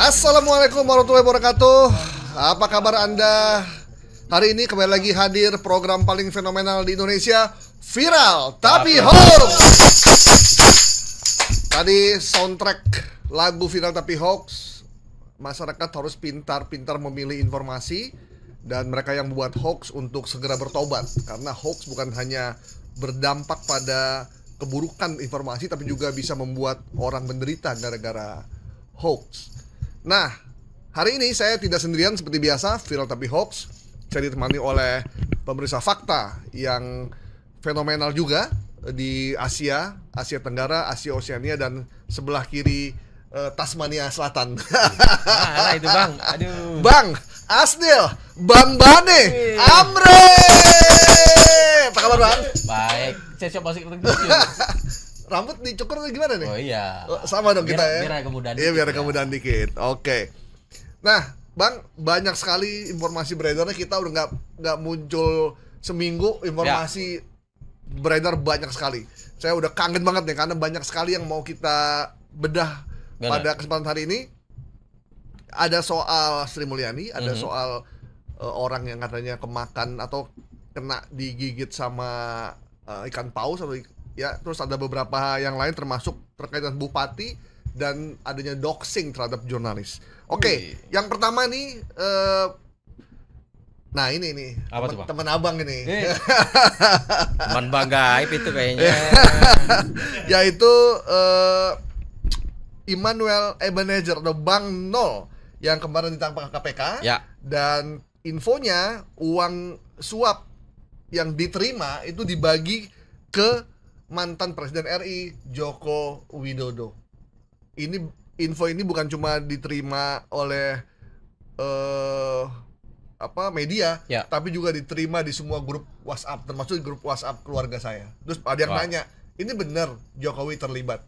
Assalamualaikum warahmatullahi wabarakatuh. Apa kabar Anda? Hari ini kembali lagi hadir program paling fenomenal di Indonesia, Viral Tapi Hoax. Tadi soundtrack lagu Viral Tapi Hoax. Masyarakat harus pintar-pintar memilih informasi, dan mereka yang membuat hoax untuk segera bertobat. Karena hoax bukan hanya berdampak pada keburukan informasi, tapi juga bisa membuat orang menderita gara-gara hoax. Nah, hari ini saya tidak sendirian seperti biasa, Viral Tapi Hoax. Saya ditemani oleh pemeriksa fakta yang fenomenal juga di Asia Tenggara, Asia Oseania, dan sebelah kiri Tasmania Selatan. Nah, itu Bang. Aduh. Bang Asnil, Bang Bane, Amre. Apa kabar Bang? Baik. Saya siap masuk ke Rambut dicukur gimana nih? Oh iya. Sama dong kita ya. Biar kemudahan dikit. Iya, biar ya. kemudahan dikit. Oke. Nah, Bang, banyak sekali informasi beredarnya. Kita udah nggak muncul seminggu, informasi beredar banyak sekali. Saya udah kangen banget nih karena banyak sekali yang mau kita bedah. Pada kesempatan hari ini ada soal Sri Mulyani, ada soal orang yang katanya kemakan atau kena digigit sama ikan paus atau ya, terus ada beberapa yang lain termasuk terkait dengan bupati dan adanya doxing terhadap jurnalis. Oke, yang pertama nih nah ini nih teman abang ini. Teman Bang Gaib itu kayaknya. Yaitu Immanuel Ebenezer atau Bang Nol yang kemarin ditangkap KPK. Ya. Dan infonya uang suap yang diterima itu dibagi ke mantan Presiden RI Joko Widodo. Info ini bukan cuma diterima oleh media, ya, tapi juga diterima di semua grup WhatsApp, termasuk di grup WhatsApp keluarga saya. Terus ada yang nanya, ini benar Jokowi terlibat?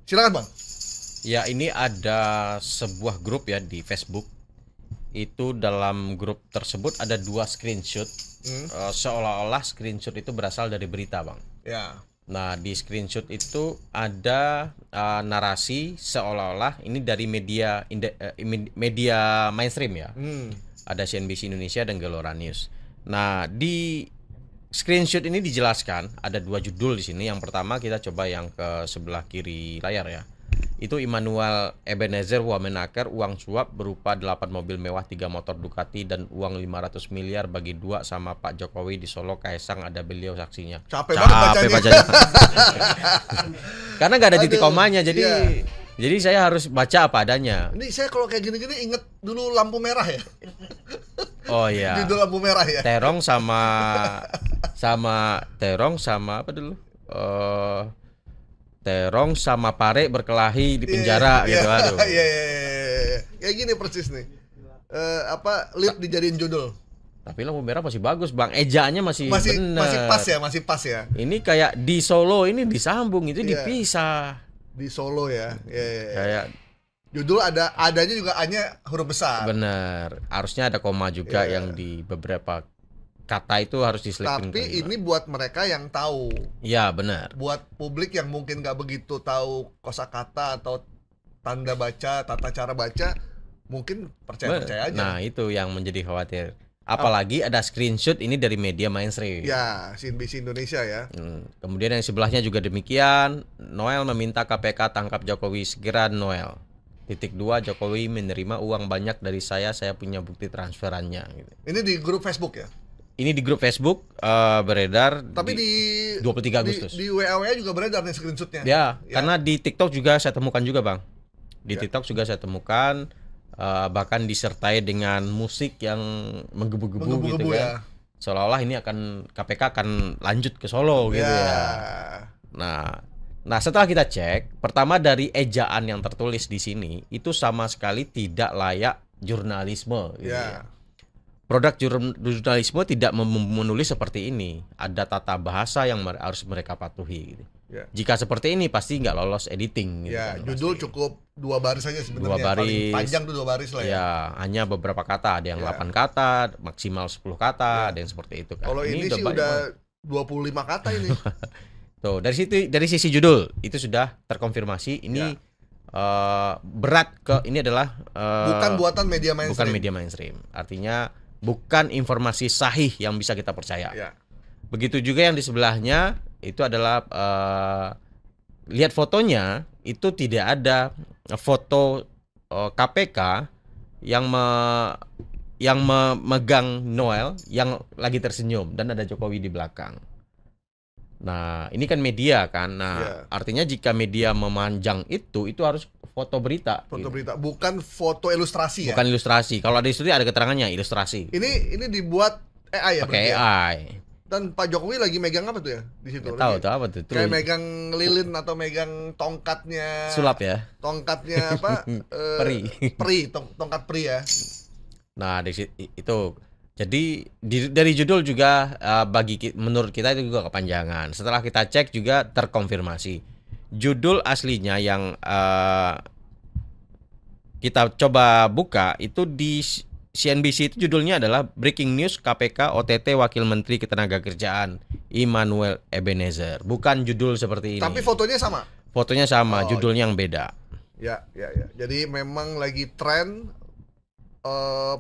Silakan Bang. Ya, ini ada sebuah grup ya di Facebook. Itu dalam grup tersebut ada 2 screenshot. Seolah-olah screenshot itu berasal dari berita, Bang. Ya. Nah, di screenshot itu ada narasi seolah-olah ini dari media mainstream ya. Ada CNBC Indonesia dan Gelora News. Nah, di screenshot ini dijelaskan ada 2 judul di sini. Yang pertama kita coba yang ke sebelah kiri layar ya. Itu Immanuel Ebenezer Wamenaker, uang suap berupa 8 mobil mewah, 3 motor Ducati, dan uang 500 miliar bagi 2 sama Pak Jokowi di Solo. Kaisang ada beliau saksinya. Capek banget bacanya. Karena nggak ada titik komanya, jadi saya harus baca apa adanya. Ini saya kalau kayak gini-gini inget dulu lampu merah ya. Oh iya. Judul lampu merah ya. Terong sama apa dulu? Terong sama Pare berkelahi di penjara gitu. Aduh. Iya. Kayak gini persis nih. Lead dijadiin judul. Tapi lampu merah masih bagus, Bang. Ejaannya masih benar. Masih pas ya. Ini kayak di Solo ini disambung, itu dipisah. Di Solo ya. Kayak judul adanya juga hanya huruf besar. Bener. Harusnya ada koma juga yang di beberapa kata itu harus diselipin. Tapi ini buat mereka yang tahu. Iya, benar. Buat publik yang mungkin nggak begitu tahu kosakata atau tanda baca, tata cara baca, mungkin percaya aja. Nah, itu yang menjadi khawatir. Apalagi ada screenshot ini dari media mainstream. Ya, CNBC Indonesia ya. Kemudian yang sebelahnya juga demikian. Noel meminta KPK tangkap Jokowi segera. Noel. Titik 2, Jokowi menerima uang banyak dari saya punya bukti transferannya. Gitu. Ini di grup Facebook ya? Ini di grup Facebook beredar. Tapi di 23 Agustus. Di WA juga beredar nih screenshotnya. Ya, karena di TikTok juga saya temukan juga, Bang. Di TikTok juga saya temukan, bahkan disertai dengan musik yang menggebu-gebu gitu kan. Ya. Seolah-olah ini KPK akan lanjut ke Solo gitu ya. Nah, setelah kita cek, pertama dari ejaan yang tertulis di sini itu sama sekali tidak layak jurnalisme gitu ya. Produk jurnalisme tidak menulis seperti ini. Ada tata bahasa yang harus mereka patuhi gitu. Jika seperti ini pasti nggak lolos editing gitu kan, judul pasti. Cukup 2 baris saja sebenarnya. 2 baris. Paling panjang tuh 2 baris lah ya. Ya, hanya beberapa kata, ada yang 8 kata, maksimal 10 kata, ada yang seperti itu kan. Kalau ini sih udah 25 kata ini. Tuh, dari sisi judul itu sudah terkonfirmasi ini berat ke ini adalah bukan buatan media mainstream. Bukan media mainstream. Artinya bukan informasi sahih yang bisa kita percaya. Ya. Begitu juga yang di sebelahnya itu adalah lihat fotonya itu tidak ada foto KPK yang memegang Noel yang lagi tersenyum dan ada Jokowi di belakang. Nah, ini kan media kan. Nah, artinya jika media memanjang itu harus foto berita. Foto berita, bukan foto ilustrasi ya. Bukan ilustrasi. Kalau ada ilustrasi ada keterangannya ilustrasi. Ini dibuat AI ya. Pakai AI. Dan Pak Jokowi lagi megang apa tuh ya di situ? Tahu apa tuh? Kayak megang lilin atau megang tongkatnya. Sulap ya. Tongkatnya apa? Peri. Tongkat peri ya. Nah, itu. Jadi dari judul juga menurut kita itu juga kepanjangan. Setelah kita cek juga terkonfirmasi. Judul aslinya yang kita coba buka itu di CNBC itu judulnya adalah Breaking News KPK OTT Wakil Menteri Ketenagakerjaan Immanuel Ebenezer. Bukan judul seperti ini. Tapi fotonya sama. Fotonya sama, judulnya yang beda. Ya. Jadi memang lagi tren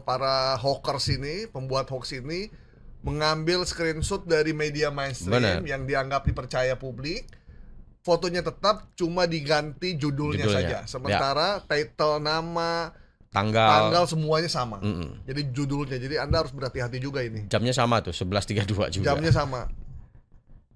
para hawkers ini, pembuat hoax ini mengambil screenshot dari media mainstream yang dianggap dipercaya publik. Fotonya tetap cuma diganti judulnya saja. Sementara title, nama, tanggal semuanya sama. Jadi judulnya. Jadi Anda harus berhati-hati juga ini. Jamnya sama tuh, 11.32 juga. Jamnya sama.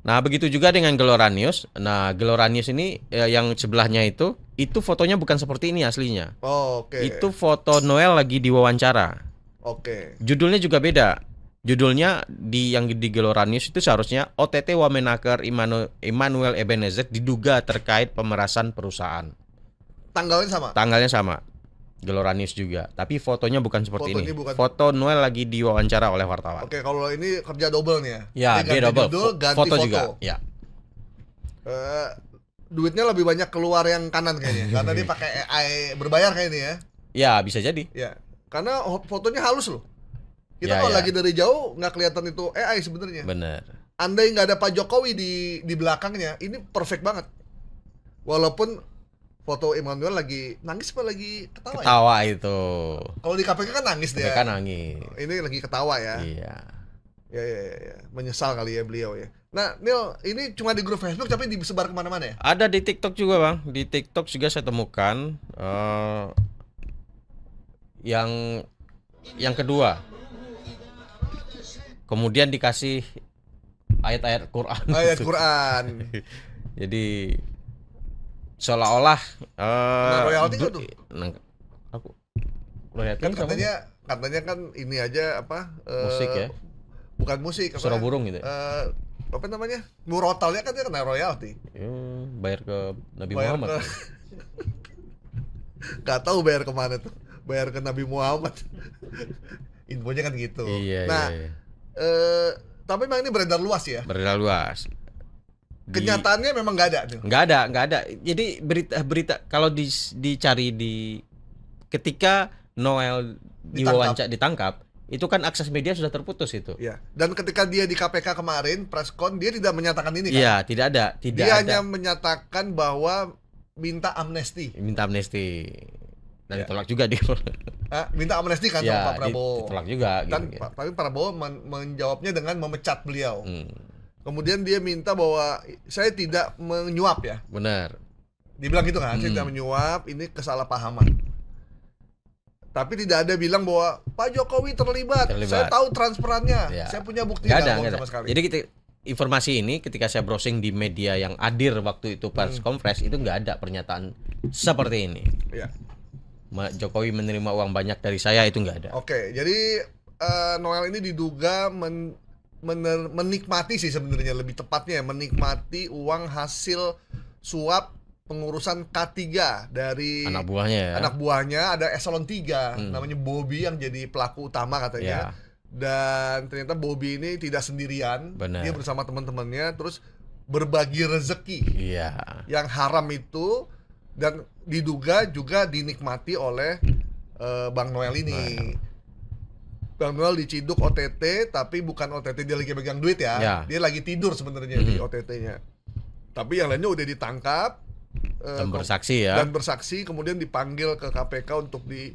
Nah, begitu juga dengan Gelora News. Nah, Gelora News ini yang sebelahnya itu fotonya bukan seperti ini aslinya. Oke. Itu foto Noel lagi diwawancara. Oke. Judulnya juga beda. Judulnya yang di Gelora News itu seharusnya OTT Wamenaker Immanuel Ebenezer diduga terkait pemerasan perusahaan. Tanggalnya sama. Gelora News juga, tapi fotonya bukan seperti ini. Foto Noel lagi diwawancara oleh wartawan. Oke, kalau ini kerja double nih ya. Ya, dia double. Judul, ganti foto juga. Ya. Duitnya lebih banyak keluar yang kanan kayaknya, karena dia pakai AI berbayar kayak ini ya. Ya, bisa jadi. Ya, karena fotonya halus loh. Kita kalau lagi dari jauh nggak kelihatan itu AI sebenarnya. Bener. Andai nggak ada Pak Jokowi di belakangnya, ini perfect banget. Walaupun foto Immanuel lagi nangis apa lagi ketawa? Ketawa ya? Itu. Kalau di KPK kan nangis dia. KPK nangis. Ini lagi ketawa ya. Iya. Ya. Menyesal kali ya beliau ya. Nah, Neil, ini cuma di grup Facebook tapi disebar kemana-mana ya? Ada di TikTok juga, Bang. Di TikTok juga saya temukan yang kedua. Kemudian dikasih ayat-ayat Quran. Ayat Quran. Jadi seolah-olah royalti nggak tuh? Aku royalti kan katanya kan ini aja apa? Musik ya? Bukan musik. Suara burung gitu. Apa namanya? Murotalnya kan dia kena royalti. Bayar ke Nabi Muhammad. Gak tahu bayar kemana tuh? Bayar ke Nabi Muhammad. Infonya kan gitu. Iya. Tapi memang ini beredar luas ya? Beredar luas. Kenyataannya memang nggak ada. Nggak ada. Jadi berita kalau dicari ketika Noel ditangkap, itu kan akses media sudah terputus itu. Ya. Dan ketika dia di KPK kemarin press con, dia tidak menyatakan ini kan? Iya, tidak ada. Dia hanya menyatakan bahwa minta amnesti. Dan ditolak juga dia. Minta amnesti kan sama Pak Prabowo. Ditolak juga. Kan gitu. Tapi Prabowo menjawabnya dengan memecat beliau. Kemudian dia minta bahwa saya tidak menyuap ya. Benar. Dibilang gitu kan, saya tidak menyuap, ini kesalahpahaman. Tapi tidak ada bilang bahwa Pak Jokowi terlibat. Saya tahu transferannya. Ya. Saya punya bukti sama sekali. Jadi informasi ini ketika saya browsing di media yang hadir waktu itu press conference itu nggak ada pernyataan seperti ini. Ya. Jokowi menerima uang banyak dari saya itu nggak ada. Oke, jadi Noel ini diduga menikmati sih sebenarnya lebih tepatnya menikmati uang hasil suap pengurusan K3 dari anak buahnya ada eselon 3 namanya Bobby yang jadi pelaku utama katanya. Dan ternyata Bobby ini tidak sendirian. Bener. Dia bersama teman-temannya terus berbagi rezeki yang haram itu dan diduga juga dinikmati oleh Bang Noel ini. Bang Noel diciduk OTT, tapi bukan OTT dia lagi pegang duit ya. Dia lagi tidur sebenarnya di OTT-nya. Tapi yang lainnya udah ditangkap dan bersaksi ya. Dan bersaksi, kemudian dipanggil ke KPK untuk di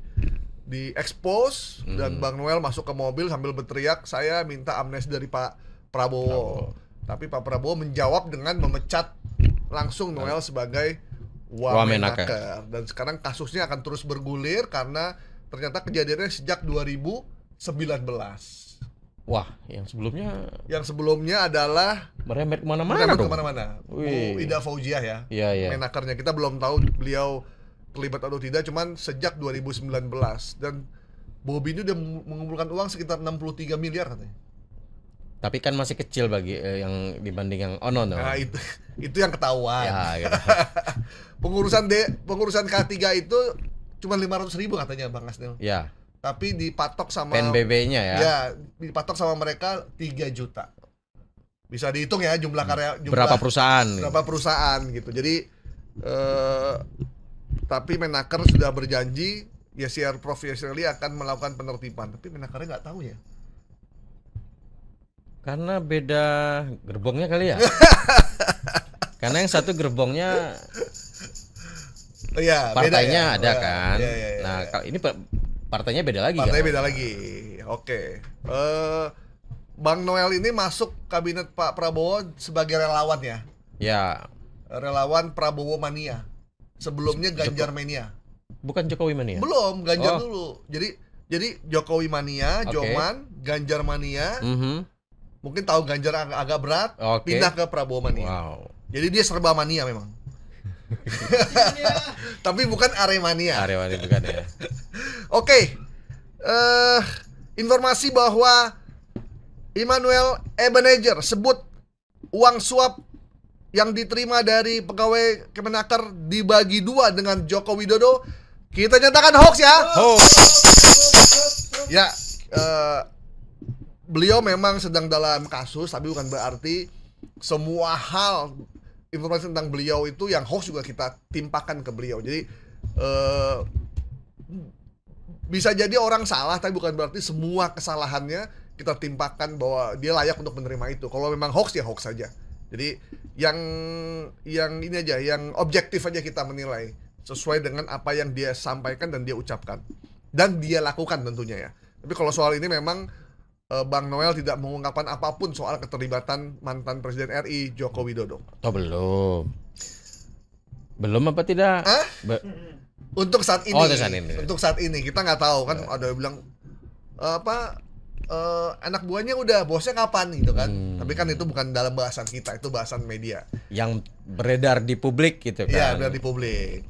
expose dan Bang Noel masuk ke mobil sambil berteriak, saya minta amnesti dari Pak Prabowo. Tapi Pak Prabowo menjawab dengan memecat langsung Noel sebagai Wamenaker. Dan sekarang kasusnya akan terus bergulir karena ternyata kejadiannya sejak 2019. Wah, yang sebelumnya adalah merembet kemana-mana dong. Bu Ida Fauziah ya, iya. Menakernya. Kita belum tahu beliau terlibat atau tidak, cuman sejak 2019. Dan Bobi ini udah mengumpulkan uang sekitar 63 miliar katanya. Tapi kan masih kecil bagi yang dibanding yang Ono. Nah, itu yang ketahuan. Ya, gitu. Pengurusan K3 itu cuma 500.000 katanya Bang Asnil. Ya. Tapi dipatok sama PNBP-nya ya. Ya, dipatok sama mereka 3 juta. Bisa dihitung ya jumlah berapa perusahaan gitu. Jadi tapi Menaker sudah berjanji ya secara profesionally akan melakukan penertiban. Tapi Menakernya nggak tahu ya. Karena beda gerbongnya kali ya. Karena yang satu gerbongnya partainya beda ya? Ada kan. Nah, kalau ini partainya beda lagi. Partainya beda lagi. Oke. Bang Noel ini masuk kabinet Pak Prabowo sebagai relawan ya. Ya. Relawan Prabowo Mania. Sebelumnya Ganjar Mania. Bukan Jokowi Mania. Belum, Ganjar dulu. Jadi Jokowi Mania, Joman, Ganjar Mania. Mungkin tahu Ganjar agak berat, pindah ke Prabowo Mania. Wow. Jadi dia serba mania memang. Tapi bukan Aremania. Aremania bukan ya. Oke. Informasi bahwa Immanuel Ebenezer sebut uang suap yang diterima dari pegawai Kemenaker dibagi 2 dengan Joko Widodo. Kita nyatakan hoax ya. Hoax. Ya, beliau memang sedang dalam kasus, tapi bukan berarti semua hal informasi tentang beliau itu yang hoax juga kita timpakan ke beliau. Jadi bisa jadi orang salah, tapi bukan berarti semua kesalahannya kita timpakan bahwa dia layak untuk menerima itu. Kalau memang hoax ya hoax saja. Jadi yang ini aja, yang objektif aja kita menilai sesuai dengan apa yang dia sampaikan dan dia ucapkan dan dia lakukan tentunya ya. Tapi kalau soal ini memang Bang Noel tidak mengungkapkan apapun soal keterlibatan mantan Presiden RI Joko Widodo. Belum apa tidak? Untuk saat ini. Untuk saat ini kita nggak tahu kan. Ada yang bilang anak buahnya udah, bosnya kapan gitu kan. Tapi kan itu bukan dalam bahasan kita, itu bahasan media yang beredar di publik gitu kan. Iya, beredar di publik.